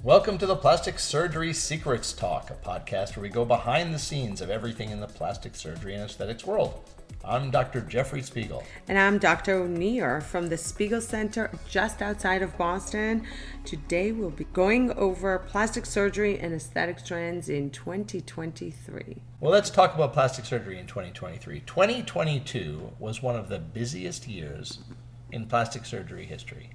Welcome to the Plastic Surgery Secrets Talk, a podcast where we go behind the scenes of everything in the plastic surgery and aesthetics world. I'm Dr. Jeffrey Spiegel. And I'm Dr. Onir from the Spiegel Center just outside of Boston. Today we'll be going over plastic surgery and aesthetics trends in 2023. Well, let's talk about plastic surgery in 2023. 2022 was one of the busiest years in plastic surgery history.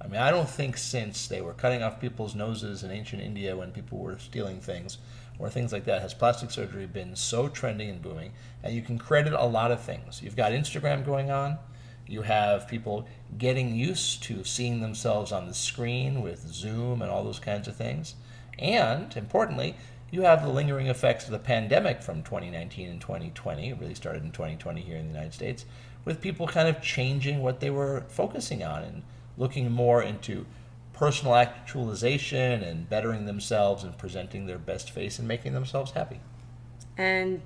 I mean, I don't think since they were cutting off people's noses in ancient India when people were stealing things or things like that has plastic surgery been so trendy and booming. And you can credit a lot of things. You've got Instagram going on. You have people getting used to seeing themselves on the screen with Zoom and all those kinds of things. And, importantly, you have the lingering effects of the pandemic from 2019 and 2020. It really started in 2020 here in the United States, with people kind of changing what they were focusing on and looking more into personal actualization and bettering themselves and presenting their best face and making themselves happy. And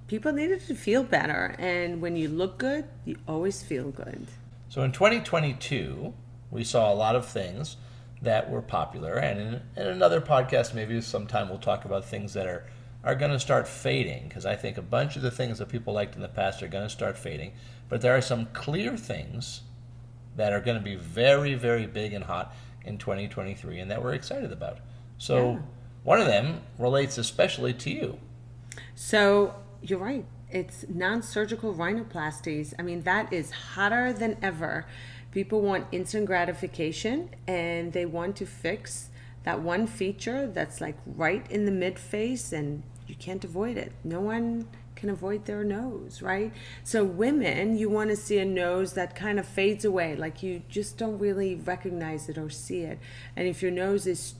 people needed to feel better. And when you look good, you always feel good. So in 2022, we saw a lot of things that were popular. And in another podcast, maybe sometime we'll talk about things that are going to start fading, because I think a bunch of the things that people liked in the past are going to start fading. But there are some clear things that are going to be very, very big and hot in 2023 and that we're excited about. So one of them relates especially to you. So you're right. It's non-surgical rhinoplasties. I mean, that is hotter than ever. People want instant gratification and they want to fix that one feature that's like right in the mid-face and you can't avoid it. No one can avoid their nose, right? So women, you want to see a nose that kind of fades away, like you just don't really recognize it or see it. And if your nose is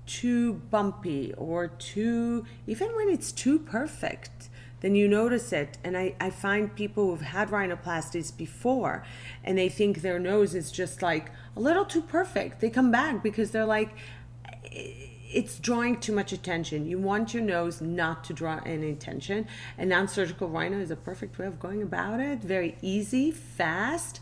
too bumpy or too, even when it's too perfect, then you notice it. And I find people who've had rhinoplasties before and they think their nose is just like a little too perfect. They come back because they're like, it's drawing too much attention. You want your nose not to draw any attention. And non-surgical rhino is a perfect way of going about it. Very easy, fast,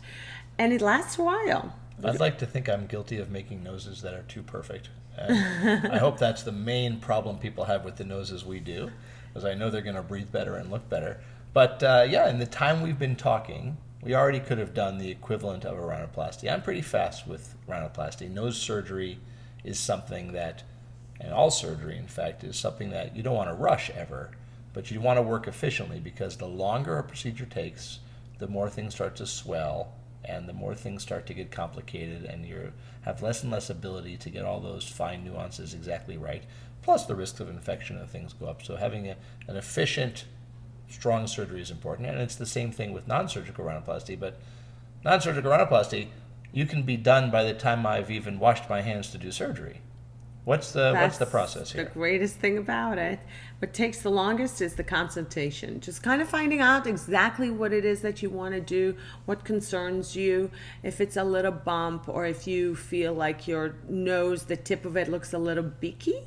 and it lasts a while. I'd like to think I'm guilty of making noses that are too perfect. And I hope that's the main problem people have with the noses we do, because I know they're going to breathe better and look better. But in the time we've been talking, we already could have done the equivalent of a rhinoplasty. I'm pretty fast with rhinoplasty. Nose surgery is something that, and all surgery, in fact, is something that you don't want to rush ever, but you want to work efficiently, because the longer a procedure takes, the more things start to swell and the more things start to get complicated, and you have less and less ability to get all those fine nuances exactly right. Plus the risks of infection and things go up. So having an efficient, strong surgery is important. And it's the same thing with non-surgical rhinoplasty, but non-surgical rhinoplasty, you can be done by the time I've even washed my hands to do surgery. What's the process here? The greatest thing about it. What takes the longest is the consultation. Just kind of finding out exactly what it is that you want to do, what concerns you, if it's a little bump or if you feel like your nose, the tip of it looks a little beaky.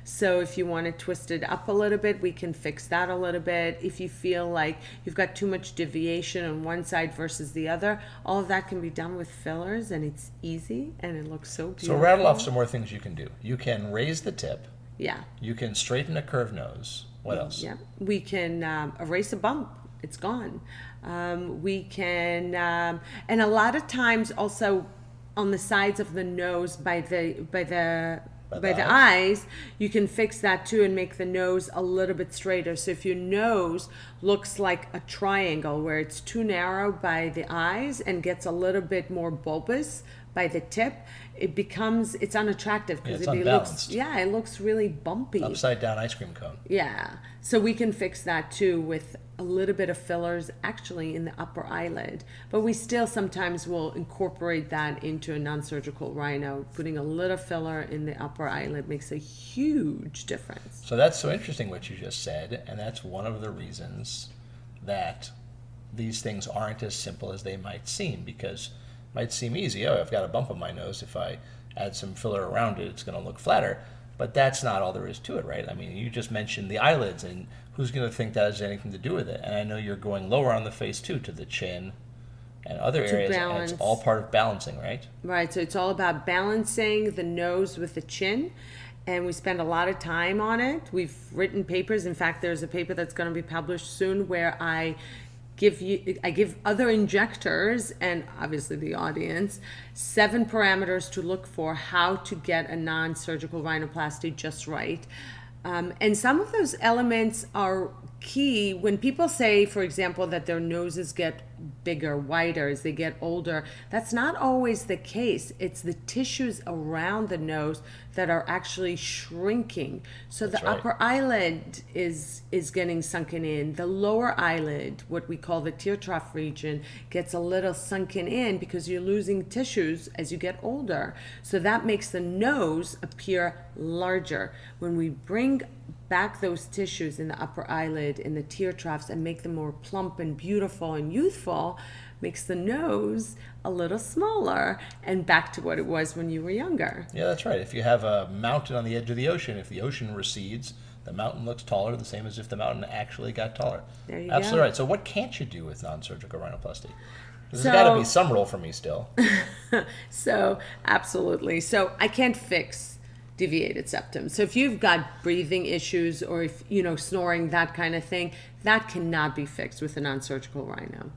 So if you want to twist it up a little bit, we can fix that a little bit. If you feel like you've got too much deviation on one side versus the other, all of that can be done with fillers, and it's easy and it looks so beautiful. So rattle off some more things you can do. You can raise the tip. Yeah. You can straighten a curved nose. What else? Yeah. We can erase a bump. It's gone. We can, and a lot of times also on the sides of the nose by the eyes, you can fix that too and make the nose a little bit straighter. So if your nose looks like a triangle where it's too narrow by the eyes and gets a little bit more bulbous by the tip, it's unattractive because it looks really bumpy. Upside down ice cream cone. Yeah. So we can fix that too with a little bit of fillers actually in the upper eyelid. But we still sometimes will incorporate that into a non-surgical rhino. Putting a little filler in the upper eyelid makes a huge difference. So that's so interesting what you just said, and that's one of the reasons that these things aren't as simple as they might seem, because it might seem easy. Oh, I've got a bump on my nose. If I add some filler around it, it's going to look flatter. But that's not all there is to it, right? I mean, you just mentioned the eyelids, and who's going to think that has anything to do with it? And I know you're going lower on the face, too, to the chin and other areas, and it's all part of balancing, right? Right, so it's all about balancing the nose with the chin, and we spend a lot of time on it. We've written papers. In fact, there's a paper that's going to be published soon where I give other injectors and obviously the audience 7 parameters to look for how to get a non-surgical rhinoplasty just right. And some of those elements are key when people say, for example, that their noses get bigger, wider as they get older. That's not always the case. It's the tissues around the nose that are actually shrinking. So the upper eyelid is getting sunken in. The lower eyelid, what we call the tear trough region, gets a little sunken in because you're losing tissues as you get older. So that makes the nose appear larger. When we bring back those tissues in the upper eyelid, in the tear troughs, and make them more plump and beautiful and youthful, makes the nose a little smaller and back to what it was when you were younger. Yeah, that's right. If you have a mountain on the edge of the ocean, if the ocean recedes, the mountain looks taller, the same as if the mountain actually got taller. There you Absolutely go. right. So what can't you do with non-surgical rhinoplasty? There's got to be some role for me still. So, absolutely. So I can't fix deviated septum. So if you've got breathing issues or if, snoring, that kind of thing, that cannot be fixed with a non-surgical rhino.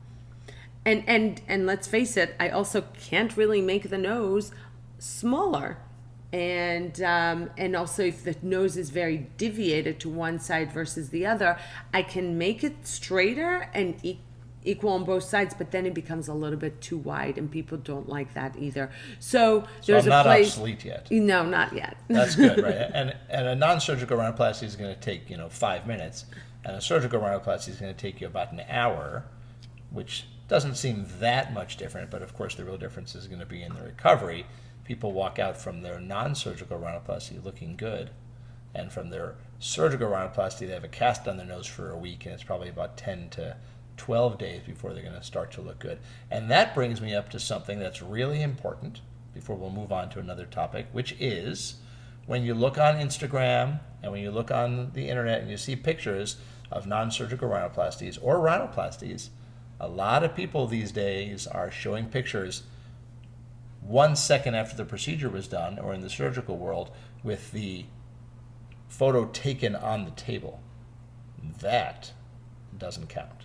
And let's face it, I also can't really make the nose smaller. And also if the nose is very deviated to one side versus the other, I can make it straighter and equal on both sides, but then it becomes a little bit too wide, and people don't like that either. So there's I'm not a place. Obsolete yet. No, not yet. That's good, right? And a non-surgical rhinoplasty is going to take 5 minutes, and a surgical rhinoplasty is going to take you about an hour, which doesn't seem that much different. But of course, the real difference is going to be in the recovery. People walk out from their non-surgical rhinoplasty looking good, and from their surgical rhinoplasty, they have a cast on their nose for a week, and it's probably about 10 to 12 days before they're going to start to look good. And that brings me up to something that's really important before we'll move on to another topic, which is when you look on Instagram and when you look on the internet and you see pictures of non-surgical rhinoplasties or rhinoplasties, a lot of people these days are showing pictures 1 second after the procedure was done, or in the surgical world, with the photo taken on the table. That doesn't count.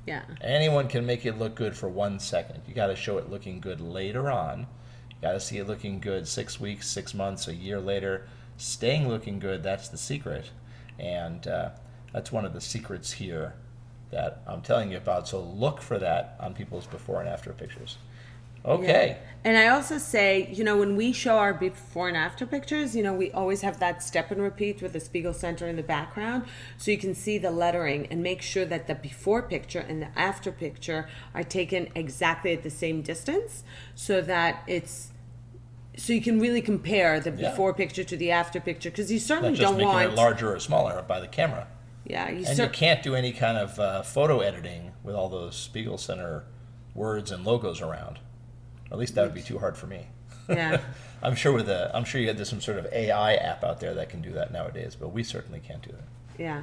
Yeah. Anyone can make it look good for 1 second. You got to show it looking good later on. You got to see it looking good 6 weeks, 6 months, a year later. Staying looking good, that's the secret. And that's one of the secrets here that I'm telling you about. So look for that on people's before and after pictures. Okay. Yeah. And I also say, when we show our before and after pictures, we always have that step and repeat with the Spiegel Center in the background, so you can see the lettering and make sure that the before picture and the after picture are taken exactly at the same distance, so that so you can really compare the before picture to the after picture, because you certainly Not just don't making want it larger or smaller by the camera. Yeah, you can't do any kind of photo editing with all those Spiegel Center words and logos around. At least that would be too hard for me. Yeah. I'm sure you had some sort of AI app out there that can do that nowadays, but we certainly can't do that. Yeah.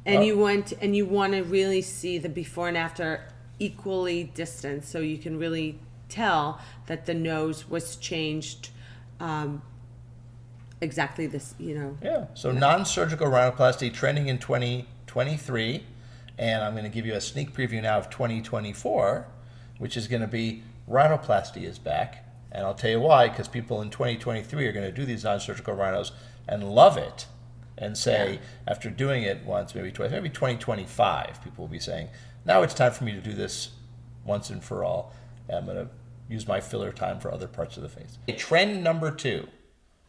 And you want to really see the before and after equally distanced, so you can really tell that the nose was changed exactly this, Yeah. So non-surgical rhinoplasty trending in 2023, and I'm going to give you a sneak preview now of 2024, which is going to be rhinoplasty is back. And I'll tell you why, because people in 2023 are going to do these non-surgical rhinos and love it and say, after doing it once, maybe twice, maybe 2025, people will be saying, now it's time for me to do this once and for all. And I'm going to use my filler time for other parts of the face. Trend number 2.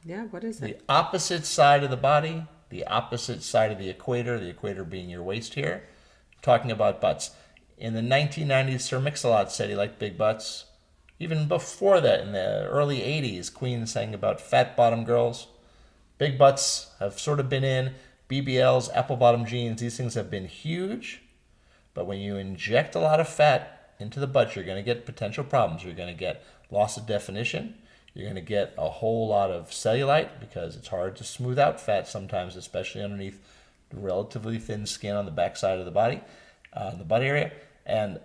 Yeah, what is it? The opposite side of the body, the opposite side of the equator being your waist here, talking about butts. In the 1990s, Sir Mix-a-Lot said he liked big butts. Even before that, in the early 80s, Queen sang about fat-bottom girls. Big butts have sort of been in. BBLs, apple-bottom jeans, these things have been huge. But when you inject a lot of fat into the butt, you're going to get potential problems. You're going to get loss of definition. You're going to get a whole lot of cellulite, because it's hard to smooth out fat sometimes, especially underneath the relatively thin skin on the backside of the body, the butt area. And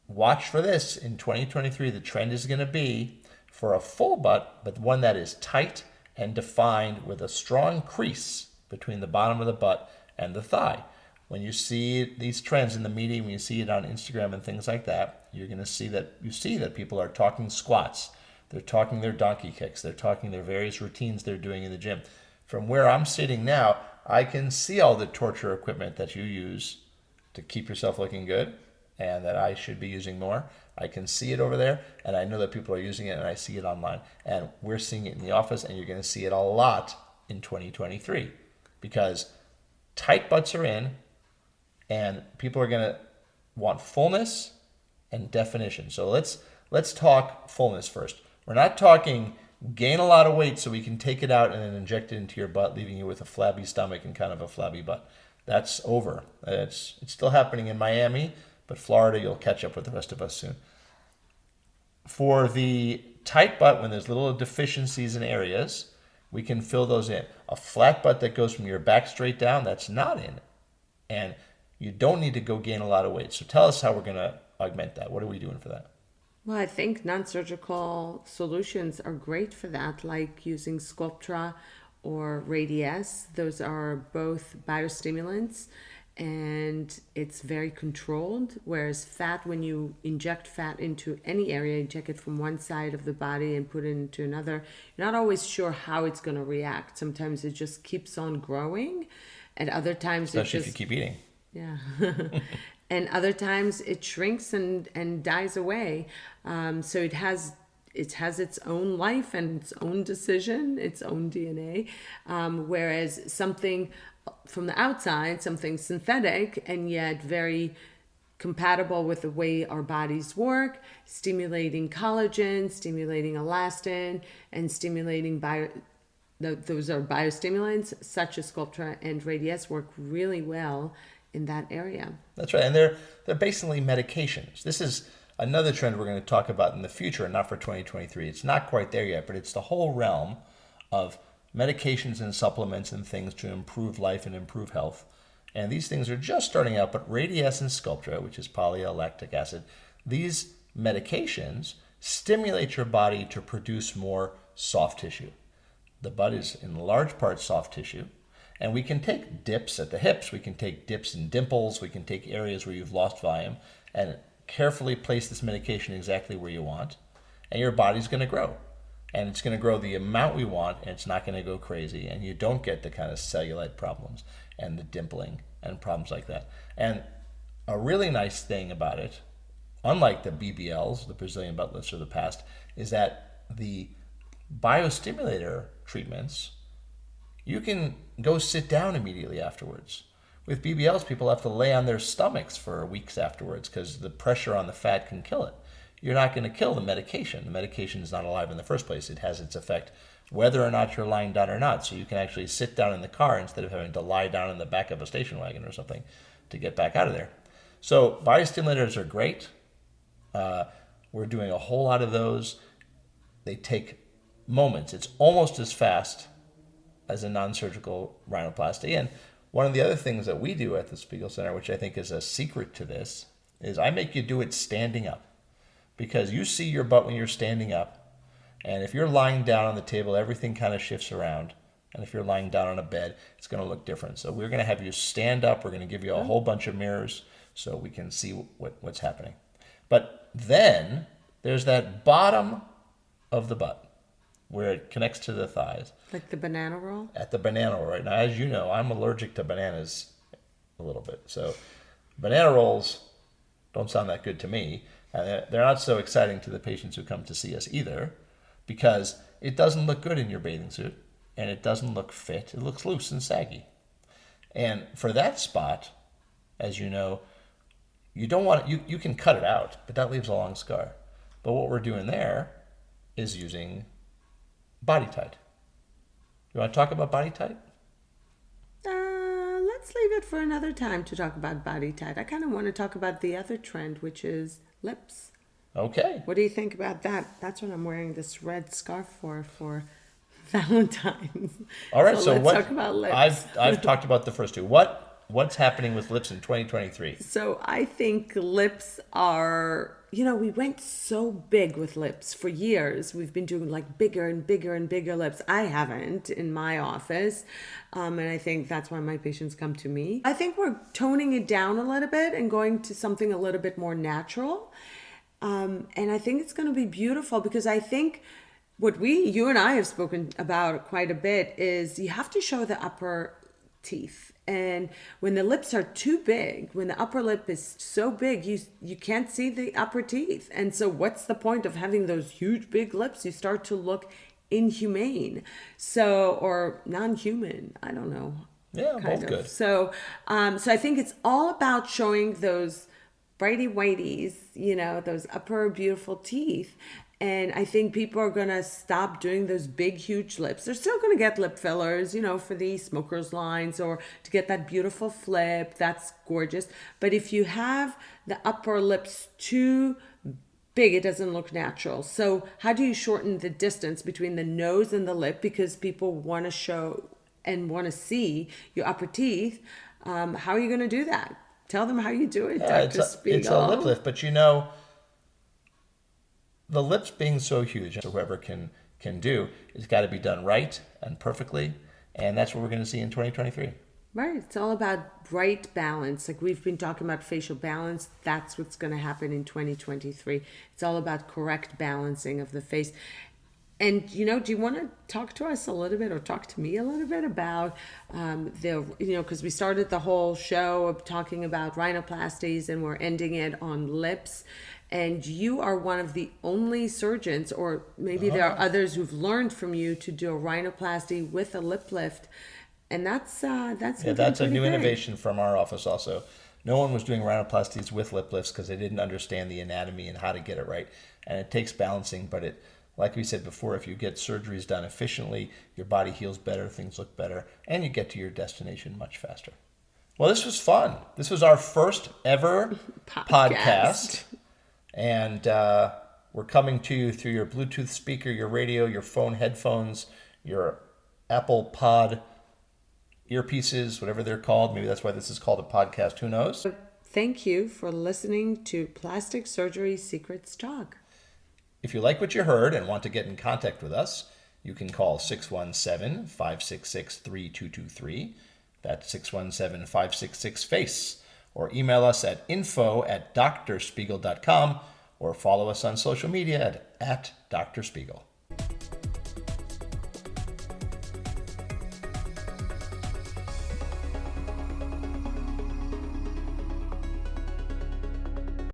watch for this. In 2023, the trend is going to be for a full butt, but one that is tight and defined with a strong crease between the bottom of the butt and the thigh. When you see these trends in the media, when you see it on Instagram and things like that, you're going to see that people are talking squats. They're talking their donkey kicks. They're talking their various routines they're doing in the gym. From where I'm sitting now, I can see all the torture equipment that you use to keep yourself looking good and that I should be using more. I can see it over there, and I know that people are using it, and I see it online. And we're seeing it in the office, and you're going to see it a lot in 2023 because tight butts are in, and people are going to want fullness and definition. So let's talk fullness first. We're not talking gain a lot of weight so we can take it out and then inject it into your butt, leaving you with a flabby stomach and kind of a flabby butt. That's over. It's still happening in Miami, but Florida, you'll catch up with the rest of us soon. For the tight butt, when there's little deficiencies in areas, we can fill those in. A flat butt that goes from your back straight down, that's not in. And you don't need to go gain a lot of weight. So tell us how we're going to augment that. What are we doing for that? Well, I think non-surgical solutions are great for that, like using Sculptra or Radiesse. Those are both biostimulants, and it's very controlled. Whereas fat, when you inject fat into any area, inject it from one side of the body and put it into another, you're not always sure how it's going to react. Sometimes it just keeps on growing, and other times especially if you keep eating. Yeah. And other times it shrinks and dies away. So it has its own life and its own decision, its own DNA. Whereas something from the outside, something synthetic and yet very compatible with the way our bodies work, stimulating collagen, stimulating elastin, and stimulating those are biostimulants such as Sculptra and Radiesse work really well in that area. That's right. And they're basically medications. This is another trend we're going to talk about in the future, not for 2023. It's not quite there yet, but it's the whole realm of medications and supplements and things to improve life and improve health. And these things are just starting out, but Radiesse and Sculptra, which is polylactic acid, these medications stimulate your body to produce more soft tissue. The butt is in large part soft tissue. And we can take dips at the hips, we can take dips in dimples, we can take areas where you've lost volume and carefully place this medication exactly where you want. And your body's going to grow. And it's going to grow the amount we want, and it's not going to go crazy. And you don't get the kind of cellulite problems and the dimpling and problems like that. And a really nice thing about it, unlike the BBLs, the Brazilian butt lifts of the past, is that the biostimulator treatments, you can go sit down immediately afterwards. With BBLs, people have to lay on their stomachs for weeks afterwards because the pressure on the fat can kill it. You're not going to kill the medication. The medication is not alive in the first place. It has its effect whether or not you're lying down or not. So you can actually sit down in the car instead of having to lie down in the back of a station wagon or something to get back out of there. So biostimulators are great. We're doing a whole lot of those. They take moments. It's almost as fast as a non-surgical rhinoplasty. And one of the other things that we do at the Spiegel Center, which I think is a secret to this, is I make you do it standing up. Because you see your butt when you're standing up. And if you're lying down on the table, everything kind of shifts around. And if you're lying down on a bed, it's going to look different. So we're going to have you stand up. We're going to give you a whole bunch of mirrors so we can see what's happening. But then there's that bottom of the butt where it connects to the thighs. Like the banana roll? At the banana roll, right? Now, as you know, I'm allergic to bananas a little bit. So banana rolls don't sound that good to me. And they're not so exciting to the patients who come to see us either because it doesn't look good in your bathing suit and it doesn't look fit. It looks loose and saggy. And for that spot, as you know, you don't want it, you can cut it out, but that leaves a long scar. But what we're doing there is using Body Tight. You want to talk about Body Tight? Let's leave it for another time to talk about Body Tight. I kind of want to talk about the other trend, which is lips. Okay. What do you think about that? That's what I'm wearing this red scarf for Valentine's. All right. So let's what, talk about lips. I've talked about the first two. What what's happening with lips in 2023? So I think lips are, we went so big with lips for years. We've been doing like bigger and bigger and bigger lips. I haven't in my office. And I think that's why my patients come to me. I think we're toning it down a little bit and going to something a little bit more natural. And I think it's going to be beautiful because I think what you and I have spoken about quite a bit is you have to show the upper teeth. And when the lips are too big, when the upper lip is so big, you can't see the upper teeth. And so what's the point of having those huge big lips? You start to look inhumane. Or non-human. I don't know. Yeah, both good. So I think it's all about showing those brighty whiteys, those upper beautiful teeth. And I think people are going to stop doing those big, huge lips. They're still going to get lip fillers, for the smokers lines or to get that beautiful flip. That's gorgeous. But if you have the upper lips too big, it doesn't look natural. So how do you shorten the distance between the nose and the lip? Because people want to show and want to see your upper teeth. How are you going to do that? Tell them how you do it, Dr. Spiegel. It's a lip lift, but the lips being so huge, so whoever can do, it's got to be done right and perfectly, and that's what we're going to see in 2023. Right. It's all about right balance. Like we've been talking about facial balance. That's what's going to happen in 2023. It's all about correct balancing of the face. And, do you want to talk to us a little bit or talk to me a little bit about because we started the whole show of talking about rhinoplasties and we're ending it on lips. And you are one of the only surgeons, or maybe there are others who've learned from you to do a rhinoplasty with a lip lift. And that's a new innovation from our office also. No one was doing rhinoplasties with lip lifts because they didn't understand the anatomy and how to get it right. And it takes balancing, but like we said before, if you get surgeries done efficiently, your body heals better, things look better, and you get to your destination much faster. Well, this was fun. This was our first ever podcast. And we're coming to you through your Bluetooth speaker, your radio, your phone headphones, your Apple Pod earpieces, whatever they're called. Maybe that's why this is called a podcast. Who knows? Thank you for listening to Plastic Surgery Secrets Talk. If you like what you heard and want to get in contact with us, you can call 617-566-3223. That's 617-566-FACE. Or email us at info@drspiegel.com or follow us on social media at Dr. Spiegel.